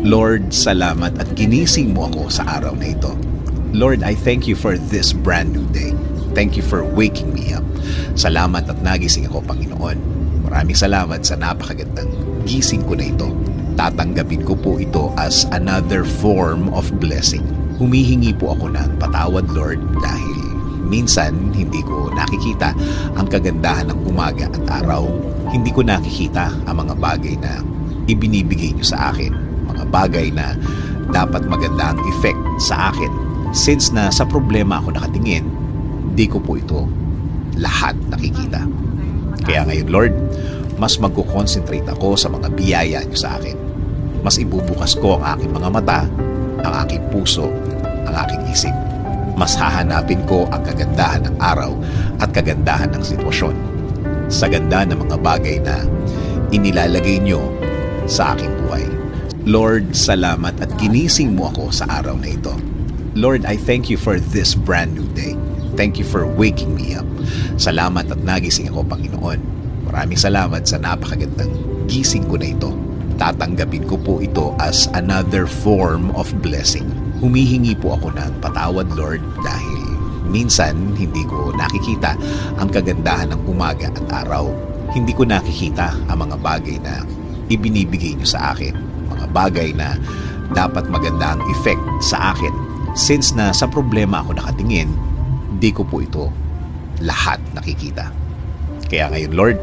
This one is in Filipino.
Lord, salamat at ginising mo ako sa araw na ito. Lord, I thank you for this brand new day. Thank you for waking me up. Salamat at nagising ako, Panginoon. Maraming salamat sa napakagandang gising ko na ito. Tatanggapin ko po ito as another form of blessing. Humihingi po ako ng patawad, Lord, dahil minsan hindi ko nakikita ang kagandahan ng umaga at araw. Hindi ko nakikita ang mga bagay na ibinibigay niyo sa akin. Mga bagay na dapat maganda ang effect sa akin. Since na sa problema ako nakatingin, di ko po ito lahat nakikita. Kaya ngayon, Lord, mas magko-concentrate ako sa mga biyaya niyo sa akin. Mas ibubukas ko ang aking mga mata, ang aking puso, ang aking isip. Mas hahanapin ko ang kagandahan ng araw at kagandahan ng sitwasyon. Sa ganda ng mga bagay na inilalagay niyo sa aking buhay. Lord, salamat at ginising mo ako sa araw na ito. Lord, I thank you for this brand new day. Thank you for waking me up. Salamat at nagising ako, Panginoon. Maraming salamat sa napakagandang gising ko na ito. Tatanggapin ko po ito as another form of blessing. Humihingi po ako ng patawad, Lord, dahil minsan hindi ko nakikita ang kagandahan ng umaga at araw. Hindi ko nakikita ang mga bagay na ibinibigay niyo sa akin. Mga bagay na dapat maganda ang effect sa akin. Since na sa problema ako nakatingin, di ko po ito lahat nakikita. Kaya ngayon, Lord,